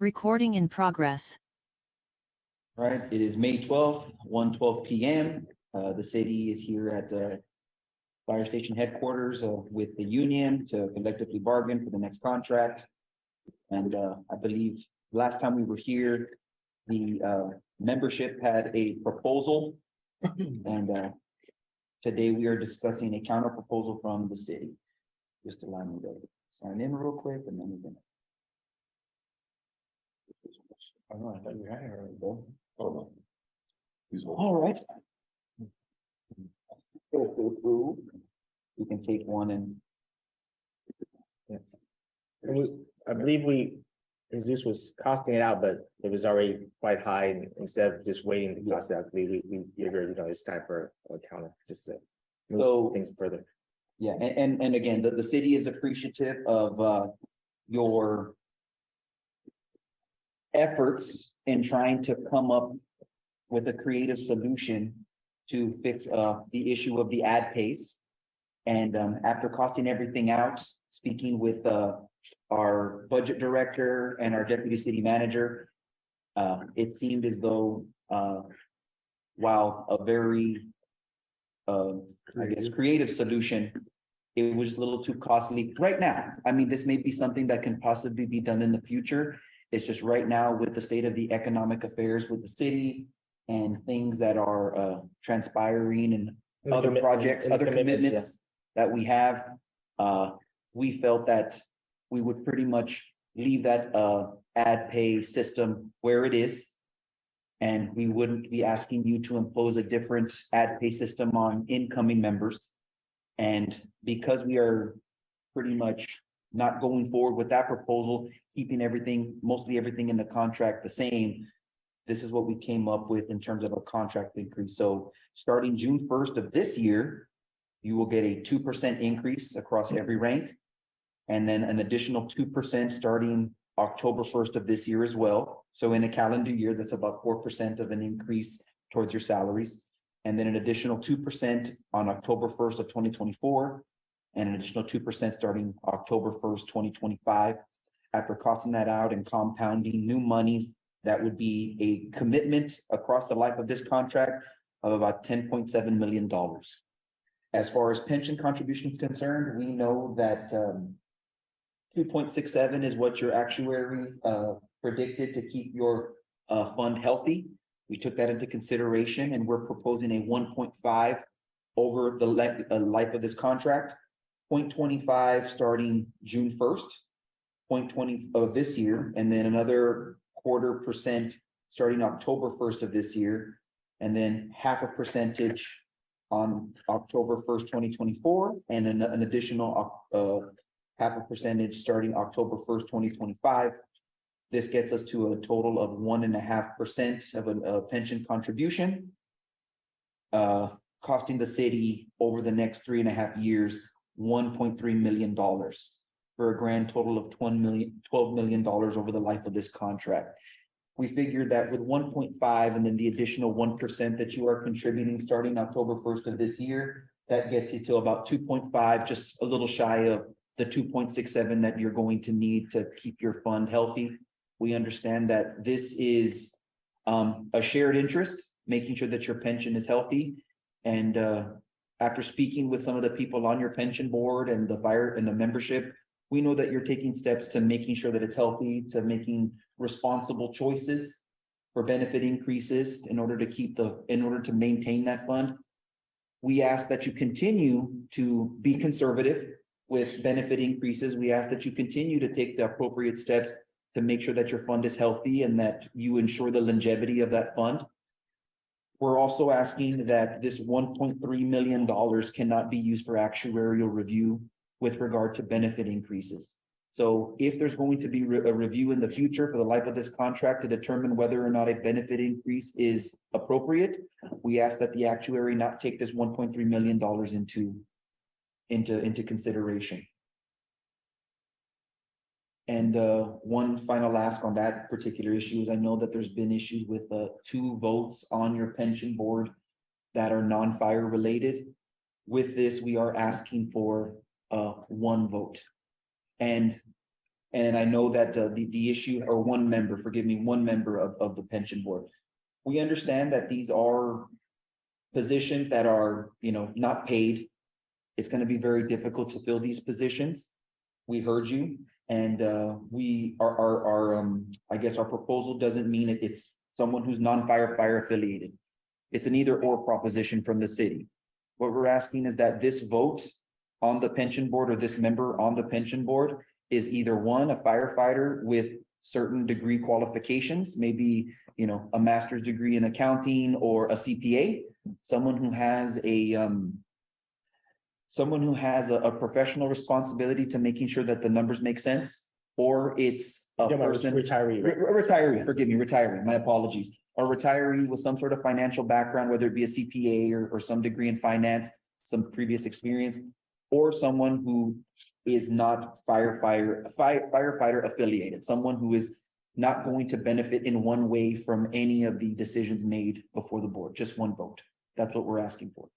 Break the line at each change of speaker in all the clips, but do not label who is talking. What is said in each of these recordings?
Recording in progress.
All right, it is May 12th, 1:12 p.m. The city is here at the fire station headquarters with the union to collectively bargain for the next contract. And I believe last time we were here, the membership had a proposal. And today we are discussing a counter proposal from the city. Just allow me to sign in real quick and then we're gonna. I know, I thought you had it already, though.
Oh, no.
All right. We can take one and.
I believe Jesus was costing it out, but it was already quite high. And instead of just waiting to cost it out, we figured, it's time for a counter just to
So-
move things further.
Yeah, and again, the city is appreciative of your efforts in trying to come up with a creative solution to fix the issue of the ad pace. And after costing everything out, speaking with our budget director and our deputy city manager, it seemed as though while a very I guess creative solution, it was a little too costly right now. I mean, this may be something that can possibly be done in the future. It's just right now with the state of the economic affairs with the city and things that are transpiring and other projects, other commitments that we have, we felt that we would pretty much leave that ad pay system where it is. And we wouldn't be asking you to impose a different ad pay system on incoming members. And because we are pretty much not going forward with that proposal, keeping everything, mostly everything in the contract the same, this is what we came up with in terms of a contract increase. So starting June 1st of this year, you will get a 2% increase across every rank. And then an additional 2% starting October 1st of this year as well. So in a calendar year, that's about 4% of an increase towards your salaries. And then an additional 2% on October 1st of 2024, and an additional 2% starting October 1st, 2025. After costing that out and compounding new monies, that would be a commitment across the life of this contract of about $10.7 million. As far as pension contribution is concerned, we know that 2.67 is what your actuary predicted to keep your fund healthy. We took that into consideration and we're proposing a 1.5 over the life of this contract, 0.25 starting June 1st, 0.20 of this year, and then another 0.25% starting October 1st of this year, and then 0.5 percentage on October 1st, 2024, and an additional 0.5 percentage starting October 1st, 2025. This gets us to a total of 1.5% of a pension contribution, costing the city over the next 3.5 years, $1.3 million for a grand total of $12 million over the life of this contract. We figured that with 1.5 and then the additional 1% that you are contributing starting October 1st of this year, that gets you to about 2.5, just a little shy of the 2.67 that you're going to need to keep your fund healthy. We understand that this is a shared interest, making sure that your pension is healthy. And after speaking with some of the people on your pension board and the fire and the membership, we know that you're taking steps to making sure that it's healthy, to making responsible choices for benefit increases in order to maintain that fund. We ask that you continue to be conservative with benefit increases. We ask that you continue to take the appropriate steps to make sure that your fund is healthy and that you ensure the longevity of that fund. We're also asking that this $1.3 million cannot be used for actuarial review with regard to benefit increases. So if there's going to be a review in the future for the life of this contract to determine whether or not a benefit increase is appropriate, we ask that the actuary not take this $1.3 million into consideration. And one final ask on that particular issue is I know that there's been issues with 2 votes on your pension board that are non-fire related. With this, we are asking for 1 vote. And And I know that the issue, or one member, forgive me, one member of the pension board. We understand that these are positions that are, not paid. It's gonna be very difficult to fill these positions. We heard you, and we I guess our proposal doesn't mean it's someone who's non-firefighter affiliated. It's an either or proposition from the city. What we're asking is that this vote on the pension board, or this member on the pension board, is either one, a firefighter with certain degree qualifications, maybe, a master's degree in accounting or a CPA, someone who has a professional responsibility to making sure that the numbers make sense, or it's a person.
Retiree, right?
Retiree, forgive me, retiree, my apologies. A retiree with some sort of financial background, whether it be a CPA or some degree in finance, some previous experience, or someone who is not firefighter affiliated, someone who is not going to benefit in one way from any of the decisions made before the board, just one vote. That's what we're asking for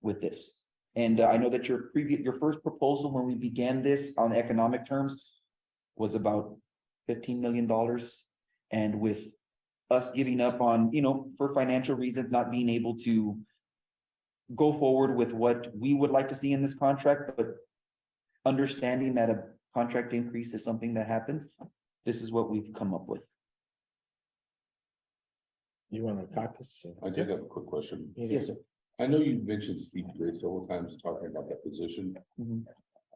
with this. And I know that your first proposal when we began this on economic terms was about $15 million. And with us giving up on, for financial reasons, not being able to go forward with what we would like to see in this contract, but understanding that a contract increase is something that happens, this is what we've come up with.
You want to caucus?
I did have a quick question.
Yes, sir.
I know you mentioned CPA several times talking about that position.
Mhm.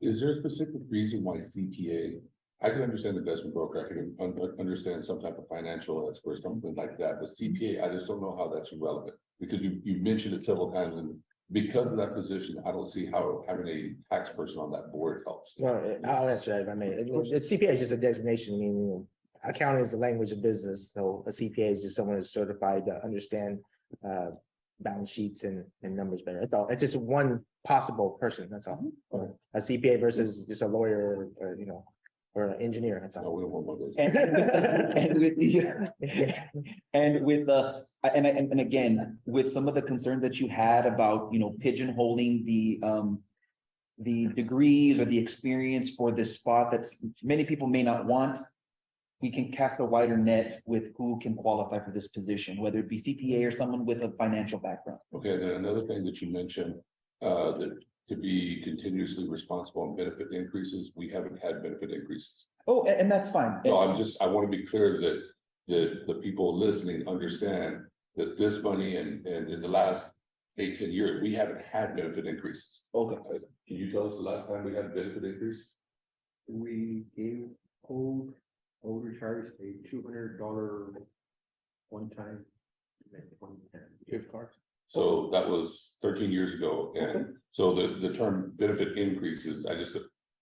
Is there a specific reason why CPA? I can understand investment broker, I can understand some type of financial expert, something like that, but CPA, I just don't know how that's relevant. Because you mentioned it several times, and because of that position, I don't see how having a tax person on that board helps.
Well, I'll answer that if I may. CPA is just a designation, meaning accounting is the language of business, so a CPA is just someone who's certified to understand balance sheets and numbers better. That's all. It's just one possible person, that's all. A CPA versus just a lawyer, or an engineer, that's
No,
all.
we don't want one of those.
And again, with some of the concerns that you had about, pigeonholing the degrees or the experience for this spot that many people may not want, we can cast a wider net with who can qualify for this position, whether it be CPA or someone with a financial background.
Okay, then another thing that you mentioned, that to be continuously responsible on benefit increases, we haven't had benefit increases.
Oh, and that's fine.
No, I want to be clear that the people listening understand that this money and in the last 8-10 years, we haven't had benefit increases.
Okay.
Can you tell us the last time we had a benefit increase?
We gave old retirees a $200 one time. In 2010.
Gift cards.
So that was 13 years ago, and so the term benefit increases,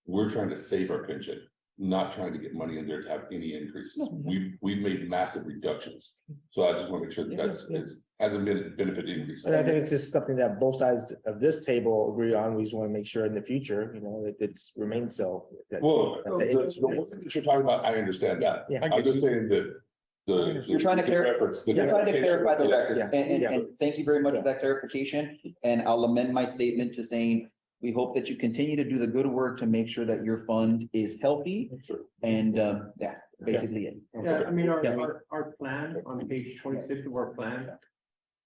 we're trying to save our pension, not trying to get money in there to have any increases.
No.
We've made massive reductions, so I just want to make sure that it hasn't been a benefit increase.
And I think it's just something that both sides of this table agree on. We just want to make sure in the future, that it's remains so.
Well,
that the interest
the
rates-
one that you're talking about, I understand that.
Yeah.
I'm just saying that
You're trying to You're trying to clarify the record,
Yeah.
and thank you very much for that clarification, and I'll amend my statement to saying, we hope that you continue to do the good work to make sure that your fund is healthy,
Sure.
and, basically it.
Yeah, I mean,
Yeah.
our plan on page 26 of our plan,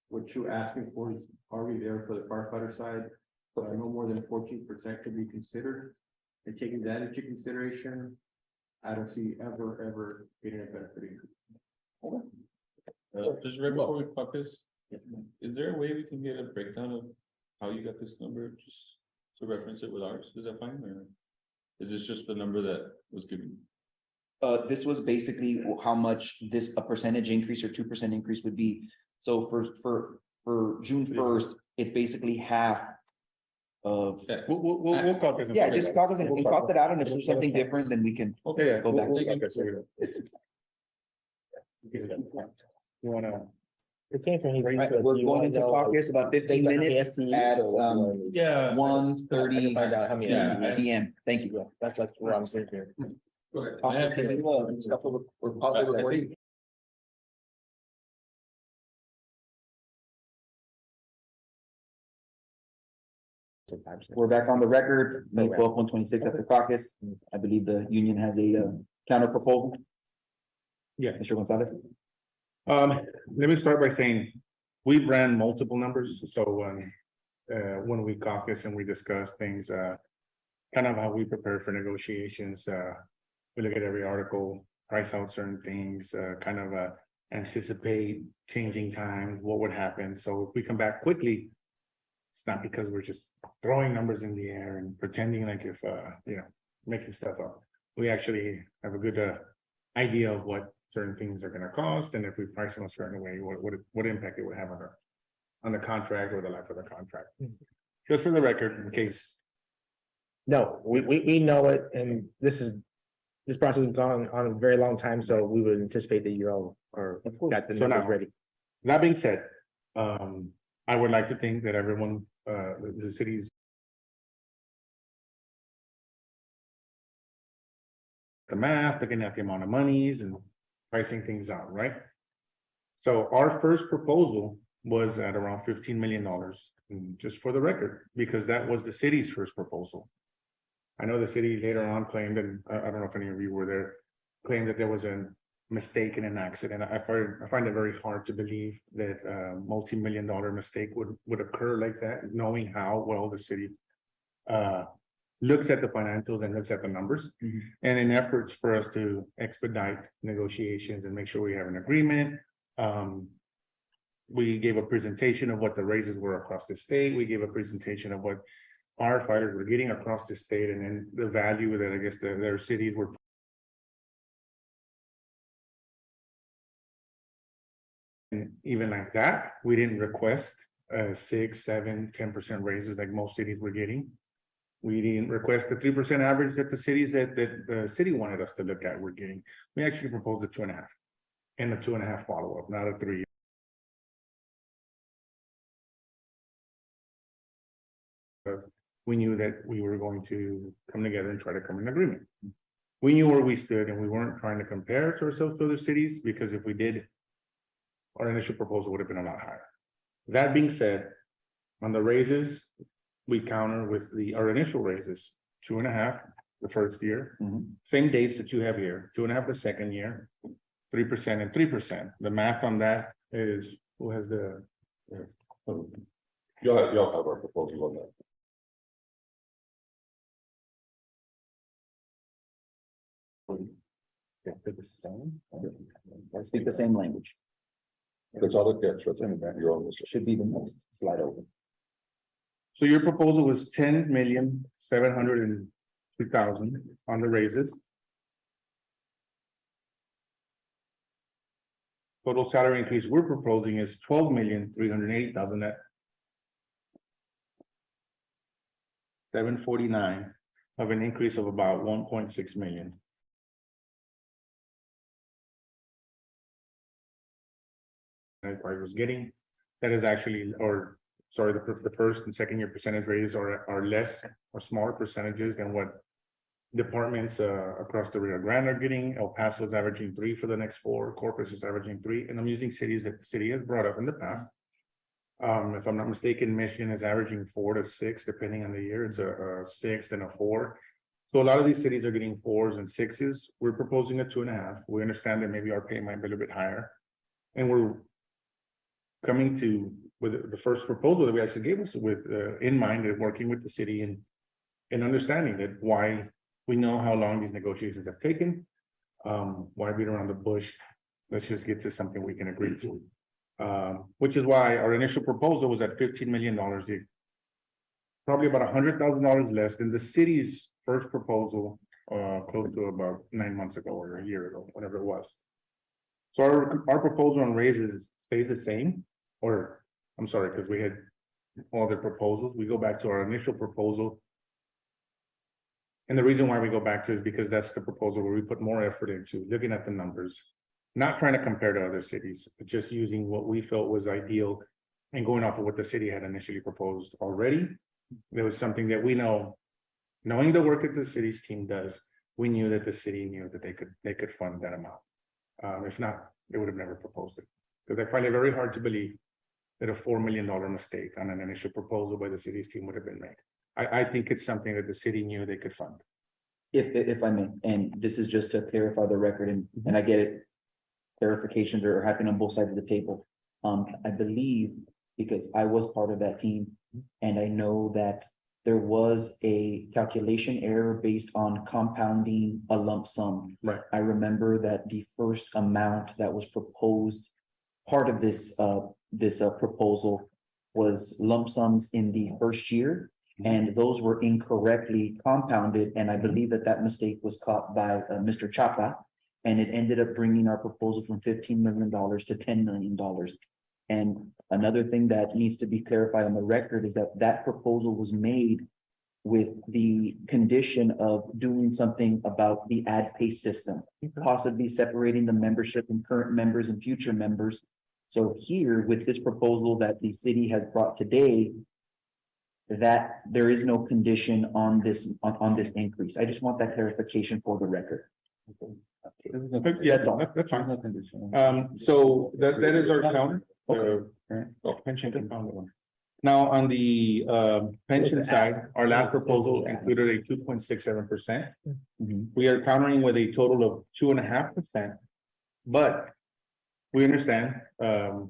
what you're asking for is already there for the firefighter side. No more than 14% could be considered. And taking that into consideration, I don't see ever getting a benefit increase.
Just right before we caucus, is there a way we can get a breakdown of how you got this number, just to reference it with ours? Is that fine, or is this just the number that was given?
This was basically how much a percentage increase or 2% increase would be. So for June 1st, it's basically half of,
Yeah.
We'll call it.
yeah, just caucus and caught it out, and if there's something different, then we can.
Okay,
Go back to
You wanna? It came from his.
Right, we're going into caucus about 15 minutes at
yeah.
1:30
Find out how many.
Yeah.
PM. Thank you.
Yeah, that's what I'm thinking.
Okay.
Oscar, can you, stop the pause the recording?
So 5%.
We're back on the record, May
Correct.
12th, 126 after caucus. I believe the union has a counter proposal.
Yeah.
Mr. Gonzalez.
Let me start by saying, we've ran multiple numbers, so when we caucus and we discuss things, kind of how we prepare for negotiations, we look at every article, price out certain things, kind of anticipate changing times, what would happen, so if we come back quickly, it's not because we're just throwing numbers in the air and pretending like if, making stuff up. We actually have a good idea of what certain things are gonna cost, and if we price them a certain way, what impact it would have on the contract or the life of the contract. Just for the record, in case,
No, we know it, and this process has gone on a very long time, so we would anticipate that you all are got the
So
numbers
now-
ready.
that being said, I would like to think that everyone, the cities. The math, looking at the amount of monies and pricing things out, right? So our first proposal was at around $15 million, just for the record, because that was the city's first proposal. I know the city later on claimed, and I don't know if any of you were there, claimed that there was a mistake in an accident. I find it very hard to believe that a multi-million-dollar mistake would occur like that, knowing how well the city looks at the financials and looks at the numbers. And in efforts for us to expedite negotiations and make sure we have an agreement, we gave a presentation of what the raises were across the state. We gave a presentation of what firefighters were getting across the state, and then the value that I guess their cities were. And even like that, we didn't request 6, 7, 10% raises like most cities were getting. We didn't request the 3% average that the cities that the city wanted us to look at were getting. We actually proposed a 2.5 and a 2.5 follow-up, not a 3. We knew that we were going to come together and try to come in agreement. We knew where we stood, and we weren't trying to compare ourselves to other cities, because if we did, our initial proposal would have been a lot higher. That being said, on the raises, we counter with our initial raises, 2.5 the first year, same dates that you have here, 2.5 the second year, 3% and 3%. The math on that is, who has the,
Y'all have our proposal on that.
I speak the same language.
That's all it gets, right? You're on this.
Should be the next slide over.
so your proposal was 10,702,000 on the raises. Total salary increase we're proposing is 12,380,000, that 749 of an increase of about 1.6 million. I was getting, that is actually, or sorry, the first and second year percentage raises are less or smaller percentages than what departments across the Rio Grande are getting. El Paso is averaging 3 for the next 4, Corpus is averaging 3, and I'm using cities that the city has brought up in the past. If I'm not mistaken, Michigan is averaging 4 to 6, depending on the year. It's a 6 and a 4. So a lot of these cities are getting 4s and 6s. We're proposing a 2.5. We understand that maybe our pay might be a little bit higher. And we're coming to with the first proposal that we actually gave us with in mind and working with the city and understanding that why we know how long these negotiations have taken. Why beat around the bush? Let's just get to something we can agree to. Which is why our initial proposal was at $15 million, probably about $100,000 less than the city's first proposal, close to about 9 months ago or a year ago, whatever it was. So our proposal on raises stays the same, or I'm sorry, because we had all the proposals. We go back to our initial proposal. And the reason why we go back to is because that's the proposal where we put more effort into looking at the numbers, not trying to compare to other cities, but just using what we felt was ideal and going off of what the city had initially proposed already. There was something that we know, knowing the work that the city's team does, we knew that the city knew that they could fund that amount. If not, they would have never proposed it. Because I find it very hard to believe that a $4 million mistake on an initial proposal by the city's team would have been made. I think it's something that the city knew they could fund.
If I may, and this is just to clarify the record, and I get it. Clarifications are happening on both sides of the table. I believe, because I was part of that team, and I know that there was a calculation error based on compounding a lump sum.
Right.
I remember that the first amount that was proposed, part of this proposal was lump sums in the first year. And those were incorrectly compounded, and I believe that that mistake was caught by Mr. Chapa. And it ended up bringing our proposal from $15 million to $10 million. And another thing that needs to be clarified on the record is that that proposal was made with the condition of doing something about the ad pay system, possibly separating the membership and current members and future members. So here with this proposal that the city has brought today, that there is no condition on this, on this increase. I just want that clarification for the record.
Yeah,
That's all.
that's fine. So that is our counter. Pension compound. Now, on the pension side, our last proposal included a 2.67%. We are countering with a total of 2.5%. But we understand the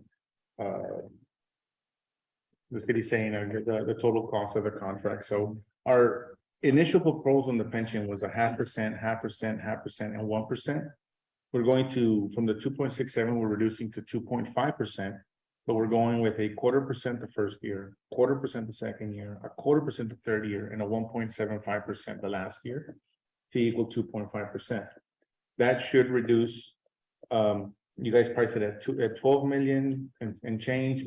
city saying the total cost of the contract. So our initial proposal in the pension was 0.5%, 0.5%, 0.5%, and 1%. We're going to, from the 2.67, we're reducing to 2.5%, but we're going with a 0.25% the first year, 0.25% the second year, 0.25% the third year, and a 1.75% the last year to equal 2.5%. That should reduce, you guys priced it at 12 million and change.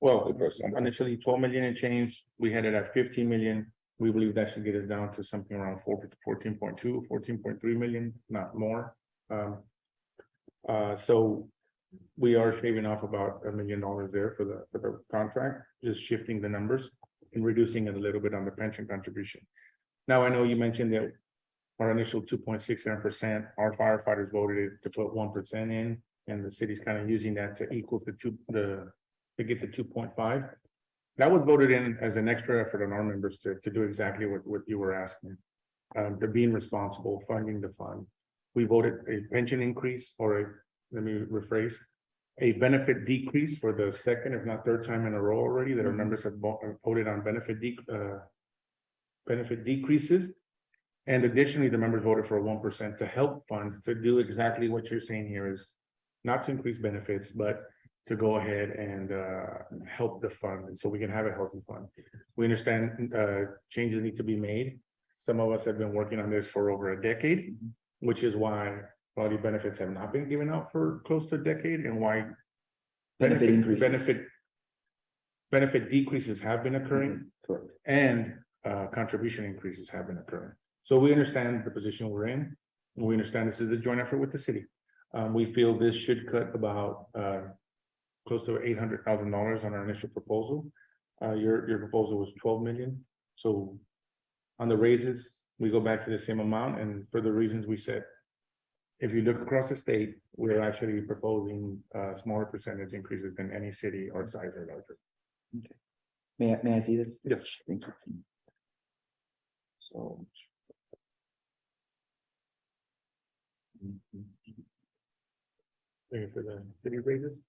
Well, initially 12 million and change, we had it at 15 million. We believe that should get us down to something around 14.2, 14.3 million, not more. So we are shaving off about $1 million there for the contract, just shifting the numbers and reducing it a little bit on the pension contribution. Now, I know you mentioned that our initial 2.67%, our firefighters voted to put 1% in, and the city's kind of using that to equal to get to 2.5. That was voted in as an extra effort on our members to do exactly what you were asking. They're being responsible, funding the fund. We voted a pension increase, or let me rephrase, a benefit decrease for the second, if not third time in a row already, that our members have voted on benefit decreases. And additionally, the members voted for a 1% to help fund, to do exactly what you're saying here, is not to increase benefits, but to go ahead and help the fund, and so we can have a healthy fund. We understand changes need to be made. Some of us have been working on this for over a decade, which is why quality benefits have not been given out for close to a decade, and why
Benefit increases.
benefit decreases have been occurring,
Correct.
and contribution increases have been occurring. So we understand the position we're in. We understand this is a joint effort with the city. We feel this should cut about close to $800,000 on our initial proposal. Your proposal was 12 million. So on the raises, we go back to the same amount, and for the reasons we said. If you look across the state, we're actually proposing smaller percentage increases than any city our size or larger.
May I see this?
Yes.
Thank you. So.
Thank you for the city raises.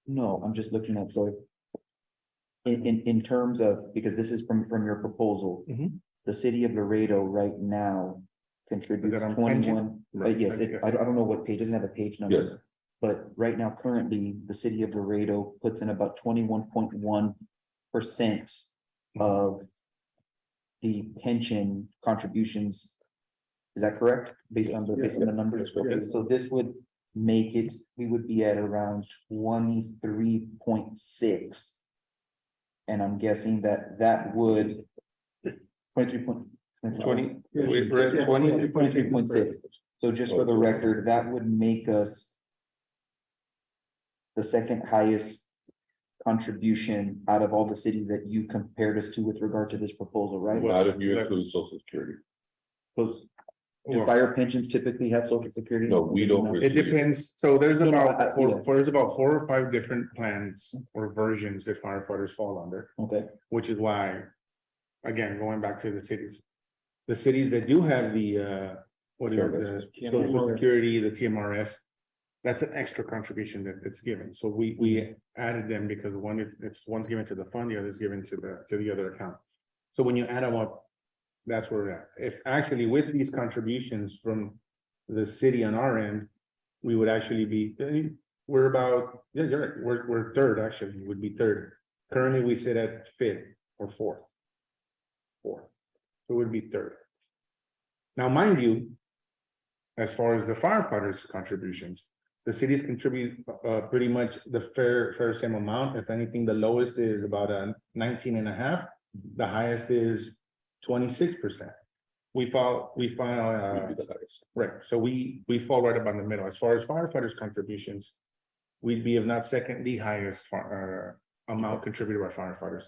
No, I'm just looking at, so. In terms of, because this is from your proposal.
Mhm.
The city of Laredo right now contributes
Is that on pension?
21,
Right,
yes,
yes.
I don't know what page, doesn't have a page number.
Yes.
But right now, currently, the city of Laredo puts in about 21.1% of the pension contributions. Is that correct? Based on the numbers?
Yes.
Okay, so this would make it, we would be at around 23.6. And I'm guessing that would 23.6. So just for the record, that would make us the second highest contribution out of all the cities that you compared us to with regard to this proposal, right?
Not if you include social security.
Those, do fire pensions typically have social security?
No, we don't.
It depends. So there's
No, no,
about
yeah.
there's about 4 or 5 different plans or versions that firefighters fall under,
Okay,
which is why again, going back to the cities. The cities that do have the, what is it, the social security, the TMRS. That's an extra contribution that it's given. So we added them because one's given to the fund, the other is given to the other account. So when you add them up, that's where we're at. If actually with these contributions from the city on our end, we would actually be, we're about, yeah, you're right, we're third, actually, would be third. Currently, we sit at fifth or fourth. Fourth, so it would be third. Now, mind you, as far as the firefighters' contributions, the cities contribute pretty much the fair same amount. If anything, the lowest is about 19.5. The highest is 26%. We file,
We'd be the highest.
right, so we fall right about in the middle. As far as firefighters' contributions, we'd be, if not second, the highest amount contributed by firefighters.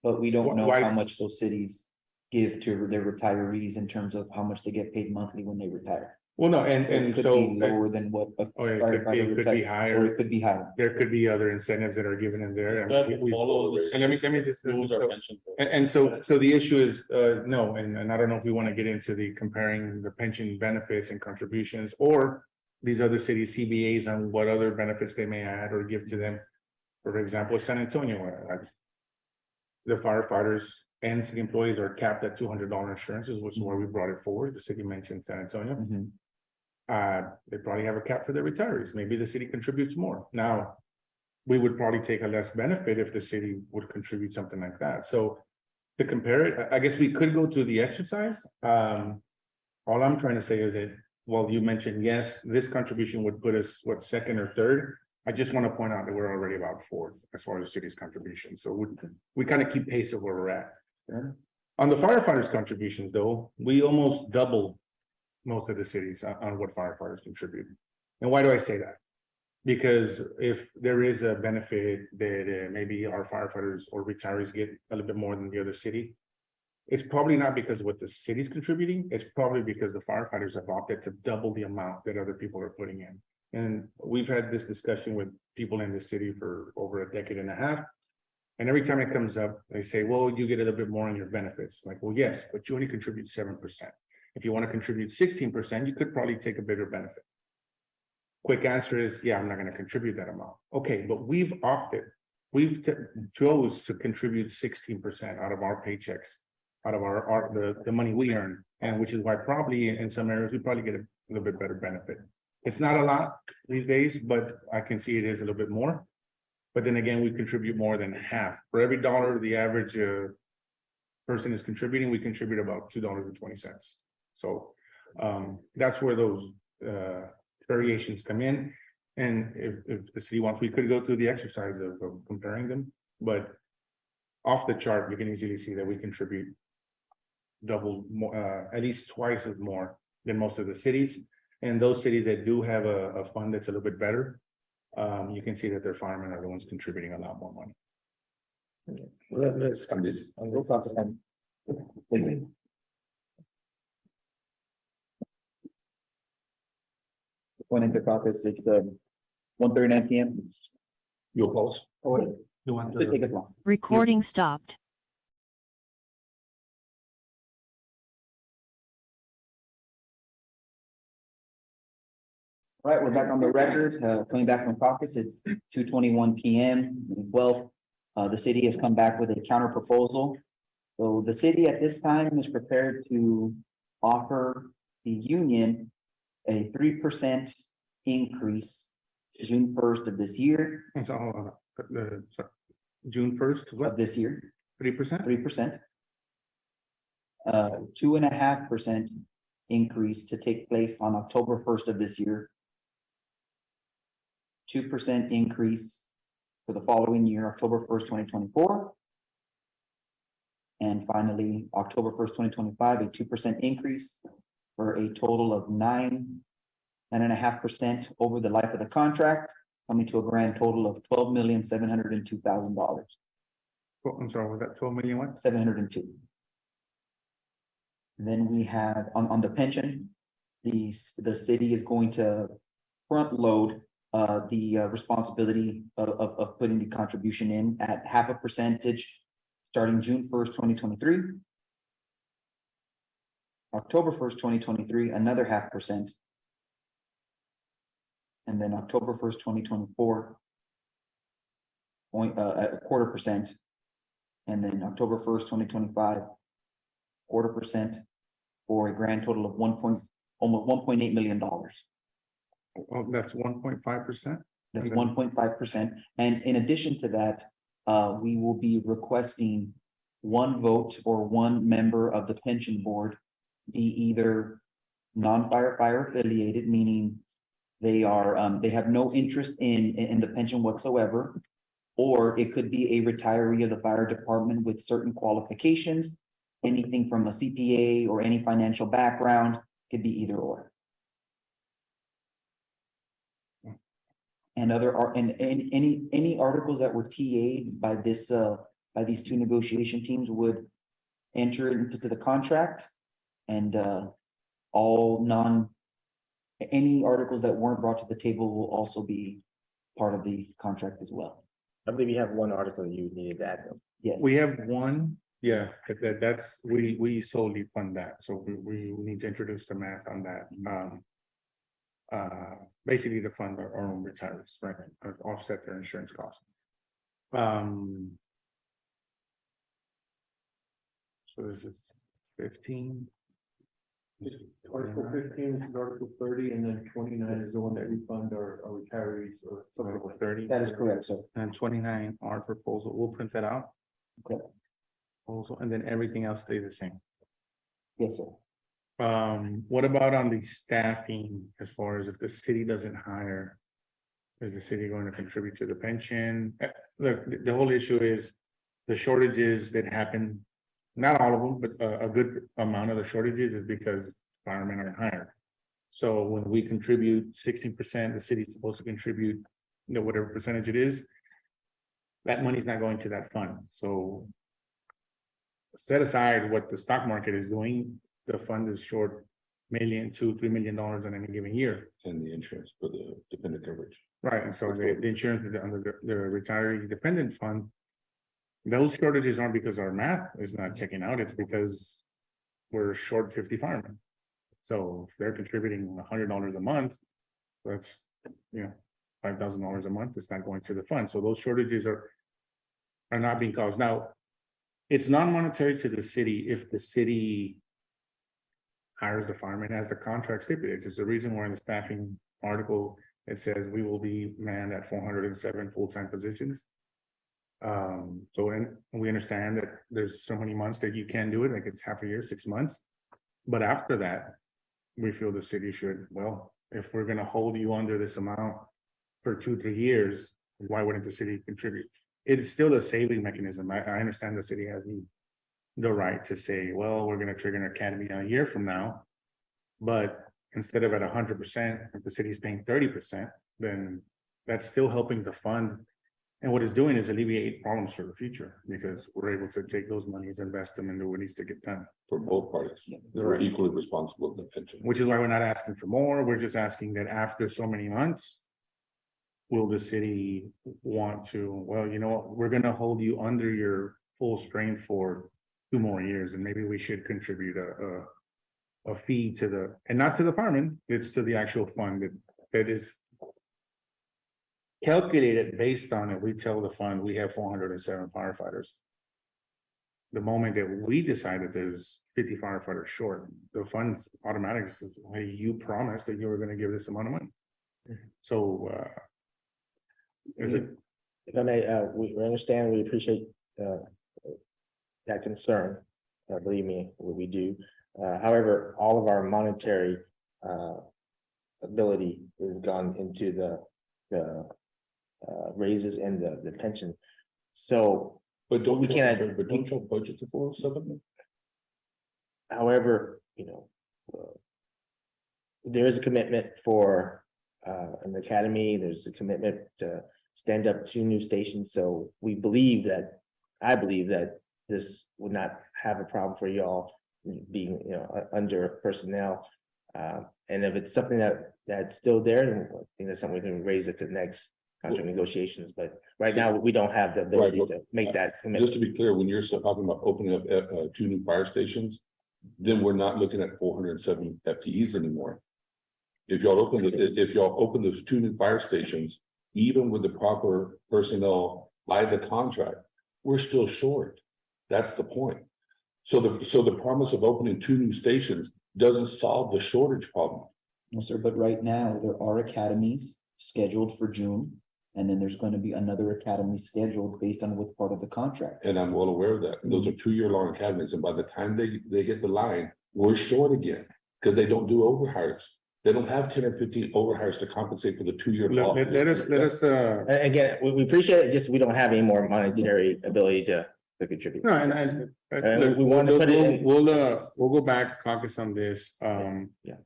But we don't know
Why-
how much those cities give to their retirees in terms of how much they get paid monthly when they retire.
Well, no,
So it
and
could
so,
be lower than what a
oh, it
firefighter
could be
retire, or
higher.
it could be higher.
There could be other incentives that are given in there.
We have
And
to
we-
follow the
and let me just.
rules our pension.
And so the issue is, no, and I don't know if we want to get into the comparing the pension benefits and contributions or these other cities, CBAs, on what other benefits they may add or give to them. For example, San Antonio, the firefighters and city employees are capped at $200 insurances, which is why we brought it forward. The city mentioned San Antonio.
Mhm.
They probably have a cap for their retirees. Maybe the city contributes more. Now, we would probably take a less benefit if the city would contribute something like that. So to compare it, I guess we could go through the exercise. All I'm trying to say is that, well, you mentioned, yes, this contribution would put us, what, second or third? I just want to point out that we're already about fourth as far as the city's contribution. So we kind of keep pace of where we're at. On the firefighters' contributions, though, we almost doubled most of the cities on what firefighters contribute. And why do I say that? Because if there is a benefit that maybe our firefighters or retirees get a little bit more than the other city, it's probably not because of what the city's contributing, it's probably because the firefighters have opted to double the amount that other people are putting in. And we've had this discussion with people in the city for over a decade and a half. And every time it comes up, they say, well, you get a little bit more on your benefits. Like, well, yes, but you only contribute 7%. If you want to contribute 16%, you could probably take a bigger benefit. Quick answer is, yeah, I'm not going to contribute that amount. Okay, but we've opted, chose to contribute 16% out of our paychecks, out of the money we earn, and which is why probably in some areas, we probably get a little bit better benefit. It's not a lot these days, but I can see it is a little bit more. But then again, we contribute more than half. For every dollar the average person is contributing, we contribute about $2.20. So that's where those variations come in. And if the city wants, we could go through the exercise of comparing them, but off the chart, you can easily see that we contribute double more, at least twice as more than most of the cities. And those cities that do have a fund that's a little bit better, you can see that their firemen are the ones contributing a lot more money.
I'm just,
We'll talk about it. Going into caucus, it's 1:39 PM.
you oppose?
Oh,
You want
Should take us long.
Recording stopped.
All right, we're back on the record, coming back from caucus, it's 2:21 PM. Well, the city has come back with a counter proposal. So the city at this time is prepared to offer the union a 3% increase June 1st of this year,
So, sorry, June 1st,
of
what,
this year,
3%?
3%. 2.5% increase to take place on October 1st of this year. 2% increase for the following year, October 1st, 2024. And finally, October 1st, 2025, a 2% increase for a total of 9.5% over the life of the contract, coming to a grand total of $12,702,000.
Oh, I'm sorry, was that 12 million what?
702. And then we have on the pension, the city is going to front load the responsibility of putting the contribution in at 0.5% starting June 1st, 2023. October 1st, 2023, another 0.5%. And then October 1st, 2024. A 0.25%. And then October 1st, 2025. 0.25%, for a grand total of almost $1.8 million.
Oh, that's 1.5%.
That's
And then-
1.5%. And in addition to that, we will be requesting one vote or one member of the pension board be either non-firefighter affiliated, meaning they are, they have no interest in the pension whatsoever. Or it could be a retiree of the fire department with certain qualifications, anything from a CPA or any financial background, could be either or. And any articles that were TA'd by this, by these two negotiation teams would enter into the contract. And, any articles that weren't brought to the table will also be part of the contract as well.
I believe you have one article you needed to add.
Yes.
We have one, yeah, that's, we solely fund that, so we need to introduce the math on that. Basically to fund our own retirees, right, or offset their insurance costs. So this is 15.
Article 15 is Article 30, and then 29 is the one that we fund our retirees or something
Article
like
30.
That is correct, sir.
And 29, our proposal, we'll print that out.
Okay.
Also, and then everything else stays the same.
Yes, sir.
What about on the staffing, as far as if the city doesn't hire? Is the city going to contribute to the pension? Look, the whole issue is the shortages that happen. Not all of them, but a good amount of the shortages is because firemen aren't hired. So when we contribute 16%, the city's supposed to contribute, whatever percentage it is. That money's not going to that fund, so. Set aside what the stock market is doing, the fund is short $2 to $3 million in any given year.
And the insurance for the dependent coverage.
Right, and so the insurance under the retiree dependent fund. Those shortages aren't because our math is not checking out, it's because we're short 50 firemen. So if they're contributing $100 a month, that's, $5,000 a month, it's not going to the fund, so those shortages are not being caused. Now, it's non-monetary to the city if the city hires the fireman as the contract stipulates. It's the reason why in the staffing article, it says we will be manned at 407 full-time positions. And we understand that there's so many months that you can do it, like it's half a year, 6 months. But after that, we feel the city should, well, if we're gonna hold you under this amount for 2-3 years, why wouldn't the city contribute? It's still a saving mechanism. I understand the city has the right to say, well, we're gonna trigger an academy a year from now. But instead of at 100%, if the city's paying 30%, then that's still helping the fund. And what it's doing is alleviate problems for the future, because we're able to take those monies, invest them into what needs to get done.
For both parties, they're equally responsible for the pension.
Which is why we're not asking for more, we're just asking that after so many months. Will the city want to, well, you know what, we're gonna hold you under your full strength for 2 more years, and maybe we should contribute a fee to the, and not to the firemen, it's to the actual fund that is calculated based on it. We tell the fund we have 407 firefighters. The moment that we decide that there's 50 firefighters short, the fund automatically says, hey, you promised that you were gonna give this amount of money. So, is it,
If I may, we understand, we appreciate that concern. Believe me, we do. However, all of our monetary ability has gone into the raises and the pension. So,
But don't
We
you,
can't-
but don't you budget the 407?
however, there is a commitment for an academy, there's a commitment to stand up 2 new stations, so I believe that this would not have a problem for y'all being, under personnel. And if it's something that's still there, then I think that's something we can raise at the next contract negotiations, but right now, we don't have the ability
Right,
to make that
Just
commitment.
to be clear, when you're talking about opening up two new fire stations, then we're not looking at 407 FTEs anymore. If y'all open those two new fire stations, even with the proper personnel by the contract, we're still short. That's the point. So the promise of opening two new stations doesn't solve the shortage problem.
No, sir, but right now, there are academies scheduled for June. And then there's going to be another academy scheduled based on what's part of the contract.
And I'm well aware of that. And those are 2-year-long academies. And by the time they hit the line, we're short again. Because they don't do overhires. They don't have 10 or 15 overhires to compensate for the 2-year.
Let us,
Again, we appreciate it, just we don't have any more monetary ability to contribute.
no, look,
we want to put it in-
we'll go back, caucus on this,
Yeah.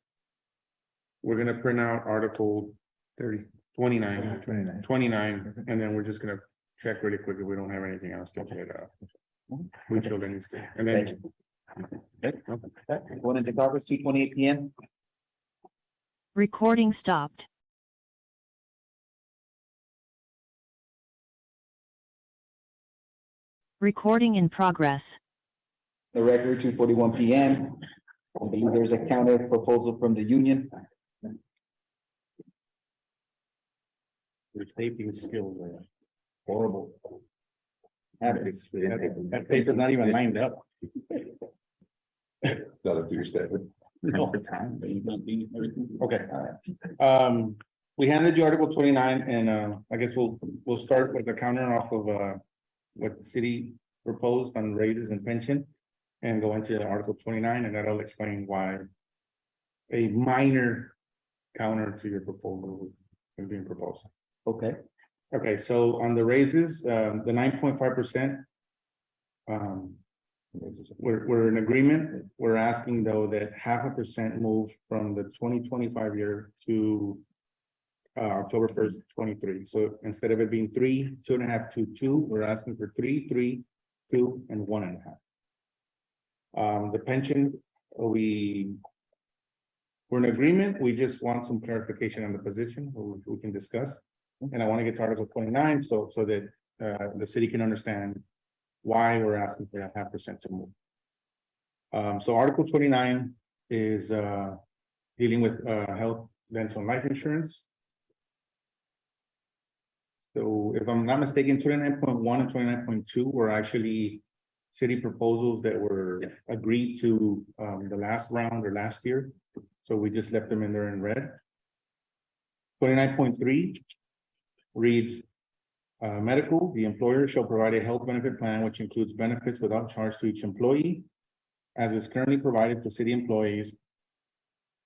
We're gonna print out article 29, and then we're just gonna check really quick if we don't have anything else to get, we feel there needs to, and
Thank
then.
Going into caucus, 2:28 PM.
Recording stopped. Recording in progress.
The record, 2:41 PM. I believe there's a counter proposal from the union.
Your taping skills are horrible.
That
paper's not even lined up.
Not up to your standard.
Okay, we handed you Article 29, and I guess we'll start with the counter off of what the city proposed on raises and pension. And go into Article 29, and that'll explain why a minor counter to your proposal is being proposed.
Okay,
Okay, so on the raises, the 9.5%. We're in agreement. We're asking though that 0.5% move from the 2025 year to October 1st, 23. So instead of it being 3, 2.5 to 2, we're asking for 3, 3, 2, and 1.5. The pension, we're in agreement. We just want some clarification on the position we can discuss. And I want to get to Article 29 so that the city can understand why we're asking for that 0.5% to move. So Article 29 is dealing with health, dental, and life insurance. So if I'm not mistaken, 29.1 and 29.2 were actually city proposals that were agreed to the last round or last year. So we just left them in there in red. 29.3 reads, medical, the employer shall provide a health benefit plan which includes benefits without charge to each employee, as is currently provided to city employees.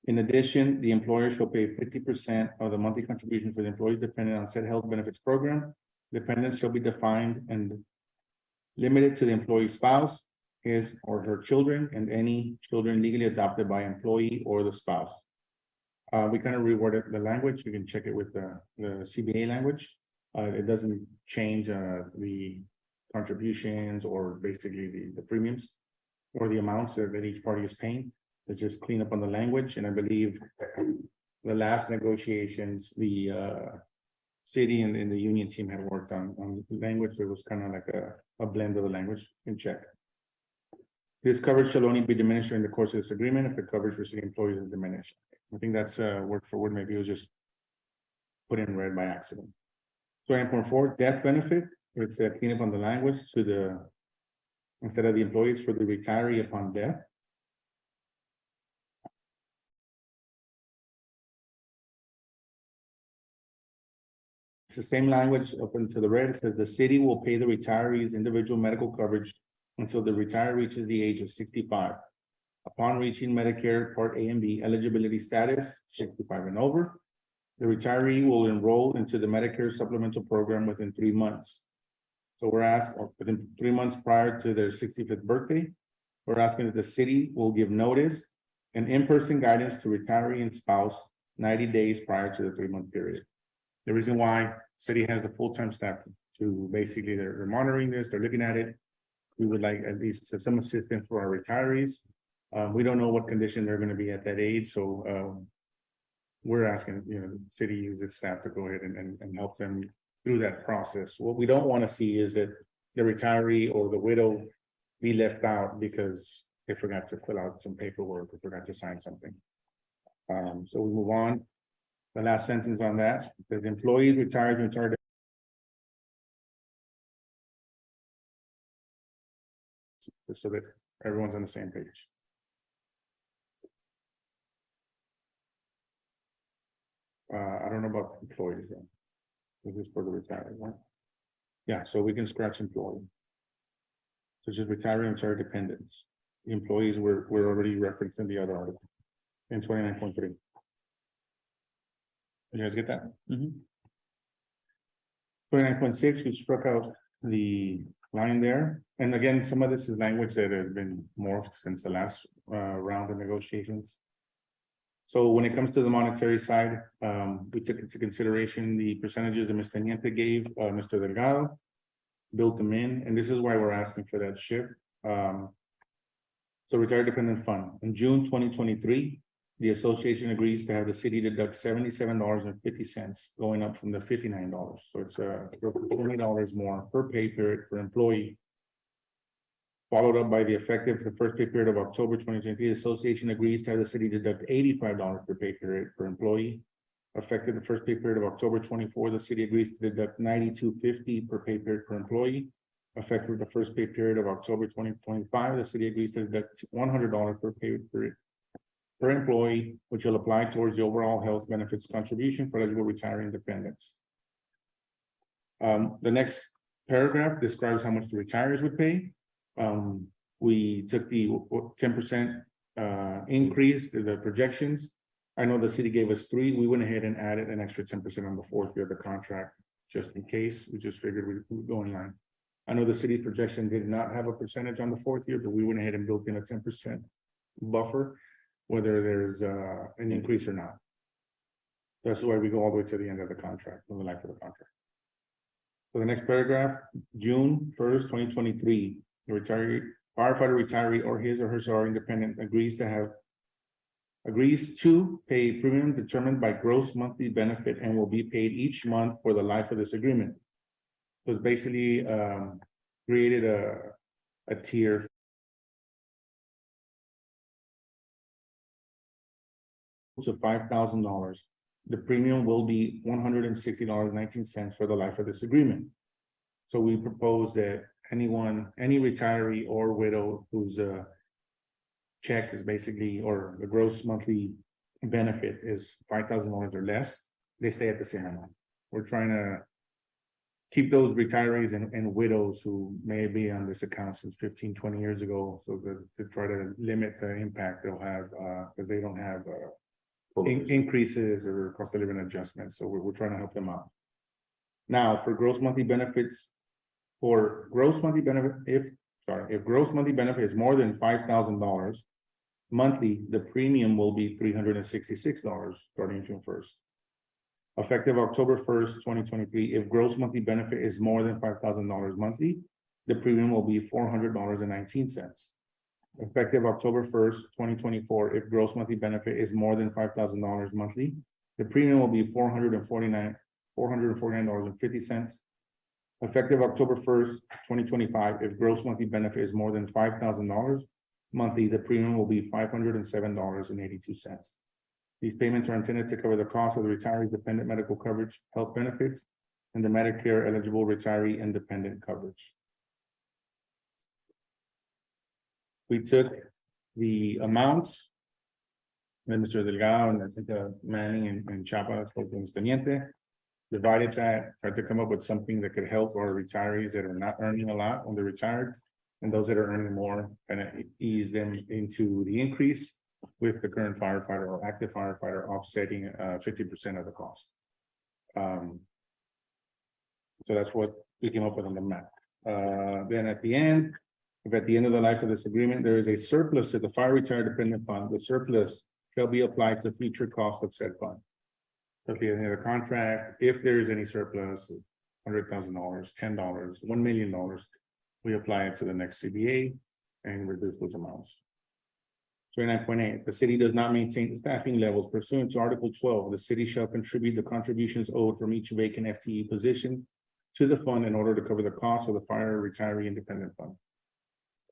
In addition, the employer shall pay 50% of the monthly contribution for the employees dependent on said health benefits program. Dependents shall be defined and limited to the employee's spouse, his or her children, and any children legally adopted by employee or the spouse. We kind of reworded the language. You can check it with the CBA language. It doesn't change the contributions or basically the premiums or the amounts that each party is paying. It's just clean up on the language. And I believe the last negotiations, the city and the union team had worked on language. It was kind of like a blend of the language. You can check. This coverage shall only be diminished during the course of this agreement if the coverage for city employees is diminished. I think that's word for word. Maybe it was just put in red by accident. 29.4 death benefit. It's clean up on the language to the instead of the employees for the retiree upon death. It's the same language up into the red. It says the city will pay the retirees individual medical coverage until the retiree reaches the age of 65. Upon reaching Medicare Part A and B eligibility status, 65 and over, the retiree will enroll into the Medicare supplemental program within 3 months. So we're asking within 3 months prior to their 65th birthday, we're asking that the city will give notice and in-person guidance to retiree and spouse 90 days prior to the 3-month period. The reason why city has the full-time staff to basically they're monitoring this, they're looking at it. We would like at least some assistance for our retirees. We don't know what condition they're going to be at that age, so we're asking, the city use its staff to go ahead and help them through that process. What we don't want to see is that the retiree or the widow be left out because they forgot to fill out some paperwork or forgot to sign something. So we move on. The last sentence on that, the employees retired. So that everyone's on the same page. I don't know about employees though. This is for the retired one. Yeah, so we can scratch employee. So just retiring and retired dependents. The employees were already referenced in the other article. In 29.3. You guys get that? 29.6, we struck out the line there. And again, some of this is language that has been morphed since the last round of negotiations. So when it comes to the monetary side, we took into consideration the percentages that Mr. Niente gave, Mr. Delgado, built them in, and this is why we're asking for that shift. So retired dependent fund, in June 2023, the association agrees to have the city deduct $77.50, going up from the $59. So it's $20 more per pay period per employee. Followed up by the effective, the first pay period of October 2023, the association agrees to have the city deduct $85 per pay period per employee. Effective the first pay period of October 24, the city agrees to deduct $92.50 per pay period per employee. Effective the first pay period of October 2025, the city agrees to deduct $100 per pay period per employee, which will apply towards the overall health benefits contribution for eligible retiring dependents. The next paragraph describes how much the retirees would pay. We took the 10% increase to the projections. I know the city gave us 3. We went ahead and added an extra 10% on the 4th year of the contract, just in case. We just figured we would go in line. I know the city projection did not have a percentage on the 4th year, but we went ahead and built in a 10% buffer, whether there's an increase or not. That's why we go all the way to the end of the contract, from the life of the contract. So the next paragraph, June 1st, 2023, the firefighter retiree or his or her salary independent agrees to pay a premium determined by gross monthly benefit and will be paid each month for the life of this agreement. So it's basically created a tier. To $5,000, the premium will be $160.19 for the life of this agreement. So we propose that any retiree or widow whose check is basically, or the gross monthly benefit is $5,000 or less, they stay at the same amount. We're trying to keep those retirees and widows who may be on this account since 15, 20 years ago, so to try to limit the impact they'll have, because they don't have increases or cost of living adjustments. So we're trying to help them out. Now, for gross monthly benefits, if gross monthly benefit is more than $5,000 monthly, the premium will be $366 starting June 1st. Effective October 1st, 2023, if gross monthly benefit is more than $5,000 monthly, the premium will be $400.19. Effective October 1st, 2024, if gross monthly benefit is more than $5,000 monthly, the premium will be $449.50. Effective October 1st, 2025, if gross monthly benefit is more than $5,000 monthly, the premium will be $507.82. These payments are intended to cover the cost of the retiree's dependent medical coverage, health benefits, and the Medicare eligible retiree independent coverage. We took the amounts that Mr. Delgado and I think Manning and Chapa spoke to Mr. Niente, divided that, tried to come up with something that could help our retirees that are not earning a lot when they're retired, and those that are earning more, kind of ease them into the increase with the current firefighter or active firefighter offsetting 50% of the cost. So that's what we came up with on the map. Then at the end, if at the end of the life of this agreement, there is a surplus to the fire retired dependent fund, the surplus shall be applied to future cost of said fund. So at the end of the contract, if there is any surplus, $100,000, $10, $1 million, we apply it to the next CBA and reduce those amounts. 29.8, the city does not maintain staffing levels pursuant to Article 12. The city shall contribute the contributions owed from each vacant FTE position to the fund in order to cover the cost of the fire retiree independent fund.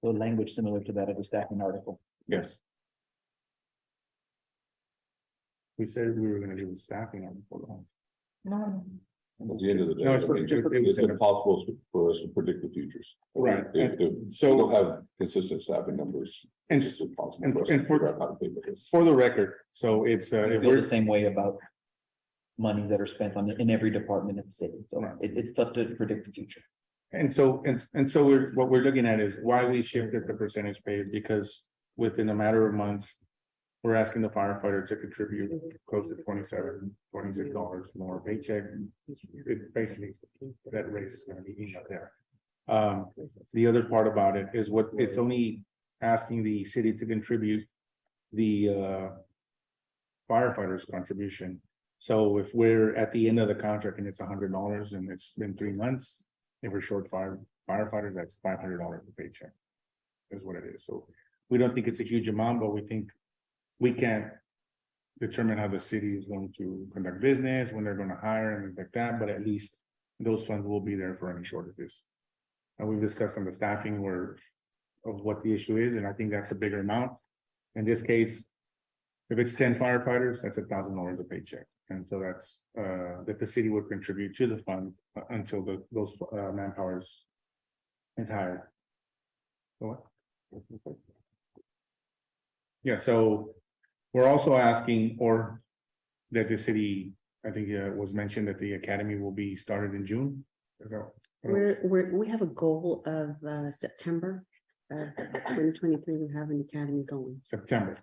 So language similar to that of the staffing article.
Yes. We said we were gonna do the staffing on the
No.
At the end of the day,
No,
I
it's
mean,
just-
it's impossible for us to predict the futures.
Right.
If
So-
we don't have consistent staffing numbers,
And
it's impossible
and-
for us to
and for-
figure out how to pay for this.
for the record, so it's,
I
if
feel the
we're,
same way about monies that are spent on in every department in the city. So
Right.
it's tough to predict the future.
and so, we're, what we're looking at is why we shifted the percentage pay is because within a matter of months, we're asking the firefighter to contribute close to $26 more paycheck. It basically, that raise is gonna be eaten up there. The other part about it is what, it's only asking the city to contribute the firefighters' contribution. So if we're at the end of the contract and it's $100 and it's been 3 months, if we're short firefighters, that's $500 a paycheck. Is what it is. So we don't think it's a huge amount, but we think we can't determine how the city is going to conduct business, when they're gonna hire and things like that, but at least those funds will be there for any shortages. And we've discussed on the staffing where of what the issue is, and I think that's a bigger amount. In this case, if it's 10 firefighters, that's $1,000 a paycheck. And so that's that the city would contribute to the fund until those manpowers is hired. So what? Yeah, so we're also asking, or that the city, I think was mentioned that the academy will be started in June. Is that-
We have a goal of September 2023, we have an academy going.
September.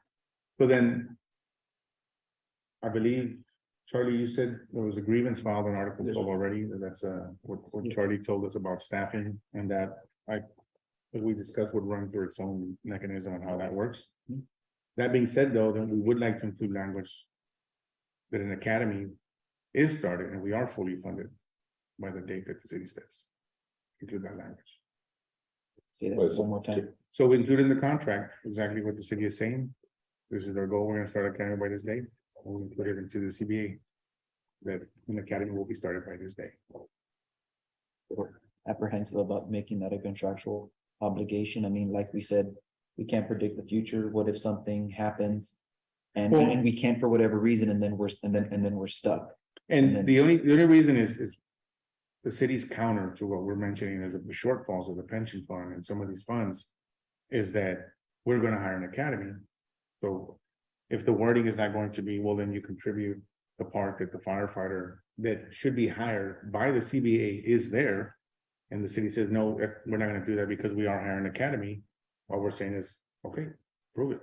So then. I believe, Charlie, you said there was a grievance filed on Article 12 already, that's what Charlie told us about staffing and that as we discussed, would run through its own mechanism and how that works. That being said, though, then we would like to include language that an academy is started and we are fully funded by the date that the city says. Include that language.
Say that
Right.
one more time.
So we include in the contract exactly what the city is saying. This is our goal. We're gonna start academy by this date. We'll put it into the CBA. That an academy will be started by this day.
Apprehensive about making that a contractual obligation. I mean, like we said, we can't predict the future. What if something happens? And
Well-
and we can't for whatever reason, and then we're stuck. And
And
then-
the only reason is the city's counter to what we're mentioning is the shortfalls of the pension fund and some of these funds. Is that we're gonna hire an academy. So if the wording is not going to be, well, then you contribute the part that the firefighter that should be hired by the CBA is there. And the city says, no, we're not gonna do that because we are hiring an academy. What we're saying is, okay, prove it.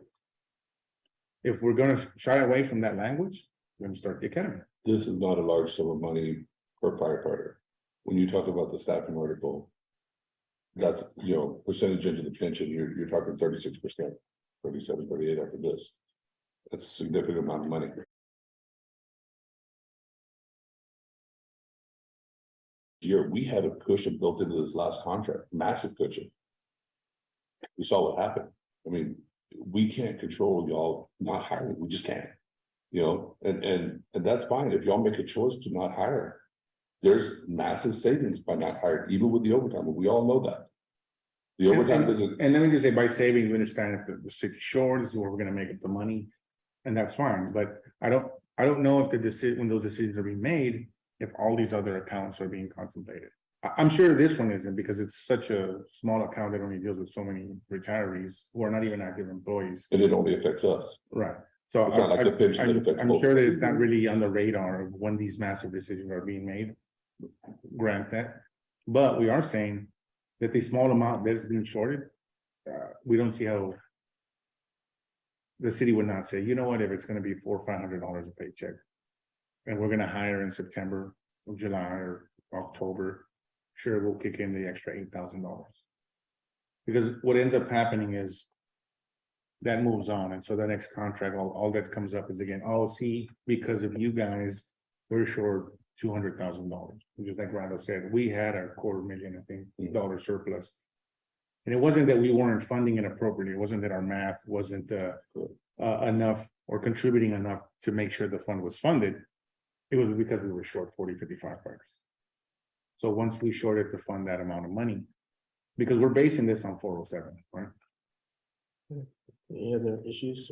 If we're gonna shy away from that language, we're gonna start the academy.
This is not a large sum of money per firefighter. When you talk about the staffing article. That's, percentage into the pension, you're talking 36%, 37, 38 after this. That's a significant amount of money. Year, we had a cushion built into this last contract, massive cushion. We saw what happened. I mean, we can't control y'all not hiring, we just can't. And that's fine, if y'all make a choice to not hire. There's massive savings by not hiring, even with the overtime, but we all know that. The overtime isn't,
And let me just say, by saving, we understand if the city short, this is where we're gonna make up the money. And that's fine, but I don't know if the decision, when those decisions are being made, if all these other accounts are being contemplated. I'm sure this one isn't, because it's such a small account that only deals with so many retirees who are not even active employees.
and it only affects us.
Right, so
It's not like the pension that affects
I'm
both.
sure that it's not really on the radar of when these massive decisions are being made. Grant that, but we are saying that the small amount that is being shorted, we don't see how. The city would not say, you know what, if it's gonna be $400 or $500 a paycheck. And we're gonna hire in September or July or October, sure, we'll kick in the extra $8,000. Because what ends up happening is. That moves on, and so the next contract, all that comes up is again, oh, see, because of you guys, we're short $200,000. Just like Randall said, we had a $250,000, I think, dollar surplus. And it wasn't that we weren't funding it appropriately, it wasn't that our math wasn't enough or contributing enough to make sure the fund was funded. It was because we were short 40, 50 firefighters. So once we shorted to fund that amount of money, because we're basing this on 407, right?
Any other issues?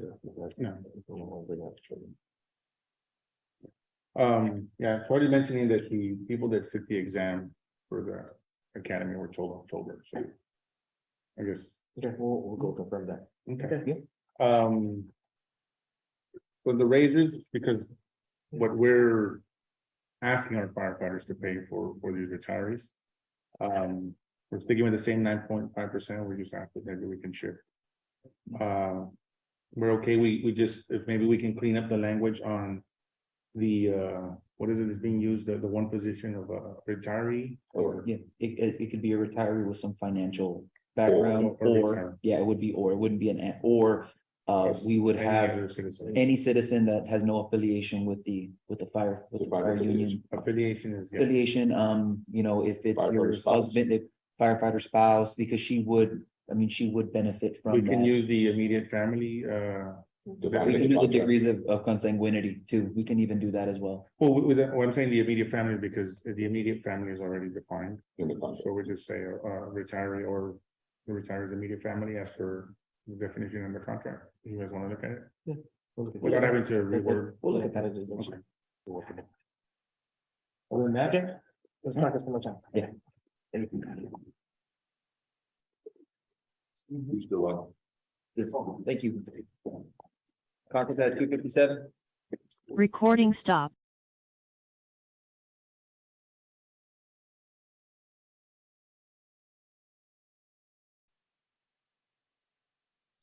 No.
We'll bring up shortly.
Yeah, Tori mentioning that the people that took the exam for the academy were told October, so. I guess,
Okay, we'll go confirm that.
okay. For the raises, because what we're asking our firefighters to pay for these retirees. We're sticking with the same 9.5%, we just asked that maybe we can shift. We're okay, we just, if maybe we can clean up the language on the, what is it is being used, the one position of a retiree or.
Yeah, it could be a retiree with some financial background,
Or
or,
retiree.
yeah, it would be, or it wouldn't be or. We would
Any
have
other citizen.
any citizen that has no affiliation with the fire union.
Affiliation is, yeah,
Affiliation, you know, if it's your
Firefighter spouse.
husband, if firefighter spouse, because she would benefit from
we
that.
can use the immediate family,
We can do the degrees of consanguinity too. We can even do that as well.
well, what I'm saying, the immediate family, because the immediate family is already defined.
In the contract.
So we just say retiree or the retiree's immediate family as per the definition in the contract. You guys want to look at it? Without having to reword.
We'll look at that.
Okay.
Other than that, let's not get too much time.
Yeah.
We still on.
Yes, thank you. Conference at 2:57.
Recording stop.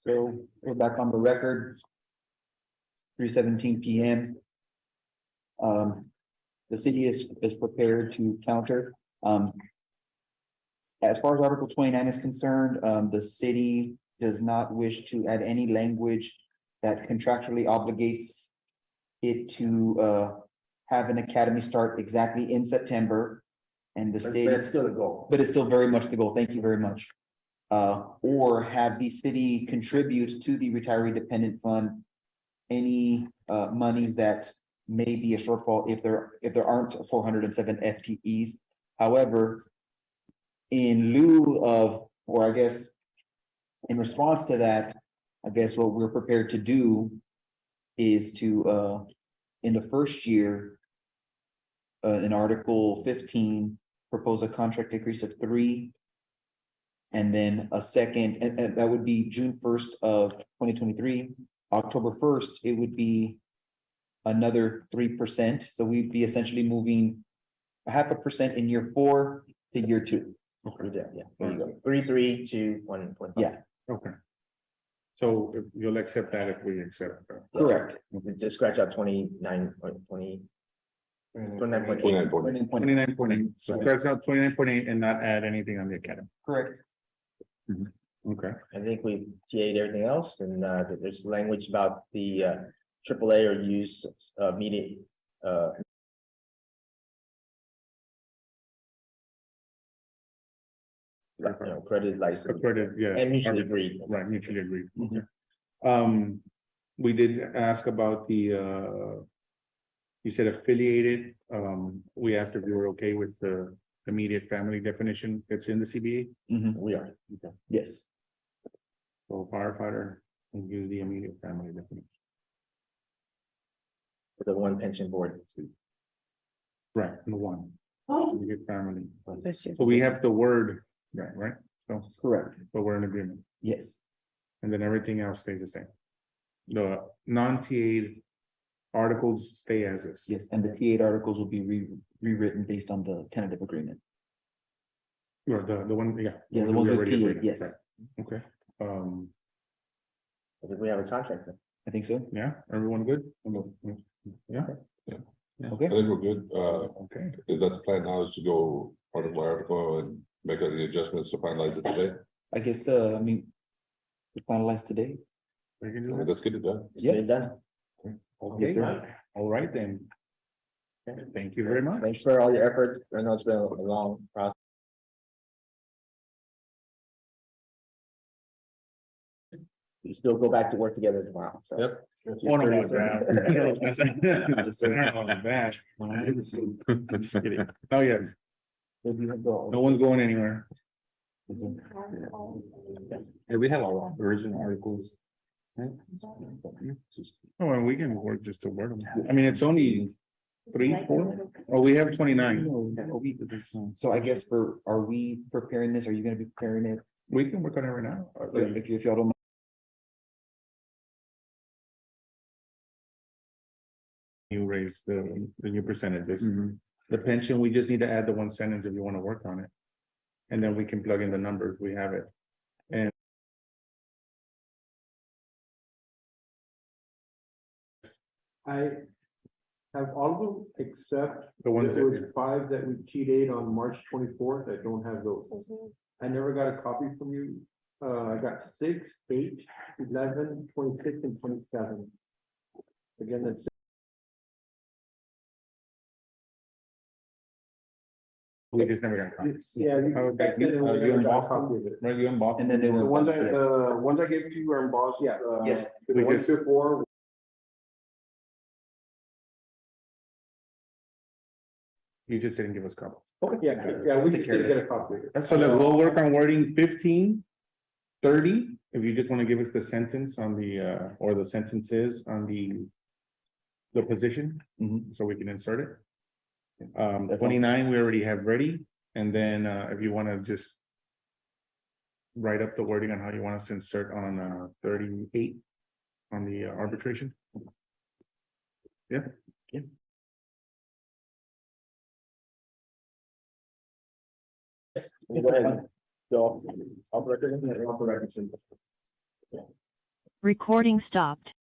So we're back on the record. 3:17 PM. The city is prepared to counter. As far as Article 29 is concerned, the city does not wish to add any language that contractually obligates it to have an academy start exactly in September. And the state.
That's still the goal.
But it's still very much the goal. Thank you very much. Or have the city contribute to the retiree dependent fund any money that may be a shortfall if there aren't 407 FTEs. However, in lieu of, or I guess in response to that, I guess what we're prepared to do is to in the first year, in Article 15, propose a contract increase of 3%. And then a second, and that would be June 1st of 2023. October 1st, it would be another 3%. So we'd be essentially moving 0.5% in year 4 to year 2.
Yeah, there you go. 3, 2, 1.
Yeah.
Okay. So if you'll accept that if we accept.
Correct.
Just scratch out 29.20. 29.8.
29.8.
29.8, so that's out 29.8 and not add anything on the academy.
Correct.
Okay.
I think we TA'd everything else, and there's language about the AAA or use media. Credit license.
Credit, yeah.
And mutually agreed.
Right, mutually agreed.
Mhm.
We did ask about the, you said affiliated, we asked if you were okay with the immediate family definition that's in the CBA.
Mhm.
We are.
Yes.
So firefighter and use the immediate family definition.
For the one pension board.
Right, the one. Immediate family.
Bless you.
So we have the word, right? So,
Correct.
but we're in agreement.
Yes.
And then everything else stays the same. The non-TA'd articles stay as is.
Yes. And the T8 articles will be rewritten based on the tentative agreement.
Or the one, yeah.
Yeah, the
we
one with
already
T8,
agreed on,
yes.
right. Okay,
I think we have a contract. Then.
I think so.
yeah, everyone good? Yeah,
Okay.
I think we're good.
okay.
Is that the plan now is to go article by article and make the adjustments to finalize it today?
I guess, we finalized today.
We can
I
do
mean,
that.
let's get it done.
Just get it done.
Okay,
sir.
all right then. Thank you very much.
Thanks for all your efforts. I know it's been a long process. You still go back to work together tomorrow, so.
Yep.
That's
Oh,
your
no,
first-
bad. Just kidding. Oh, yes, no one's going anywhere.
Yeah, we have our original articles.
Oh, and we can work just to word them. I mean, it's only 3, 4. Oh, we have 29.
So I guess are we preparing this? Are you gonna be preparing it?
We can work on it right now.
If y'all don't.
You raise the new percentages. The pension, we just need to add the one sentence if you want to work on it. And then we can plug in the numbers, we have it.
I have all of them except
The ones
there was
that,
5 that we T-Date on March 24th. I don't have those. I never got a copy from you. I got 6, 8, 11, 26, and 27. Again, that's
we just never got copies.
yeah.
Okay, you
You
embossed them? Right, you embossed
And then
them?
they
The
were.
ones I gave to you are embossed. Yeah.
Yes.
The
We
ones
just-
before,
You just didn't give us copies.
yeah, we
Take
just
care of
didn't get a copy.
So look, we'll work on wording 15, 30. If you just want to give us the sentence on the, or the sentences on the position, so we can insert it. 29, we already have ready, and then, if you want to just write up the wording on how you want us to insert on, 38 on the arbitration. Yeah.
Go ahead. Go off the record.
Recording stopped.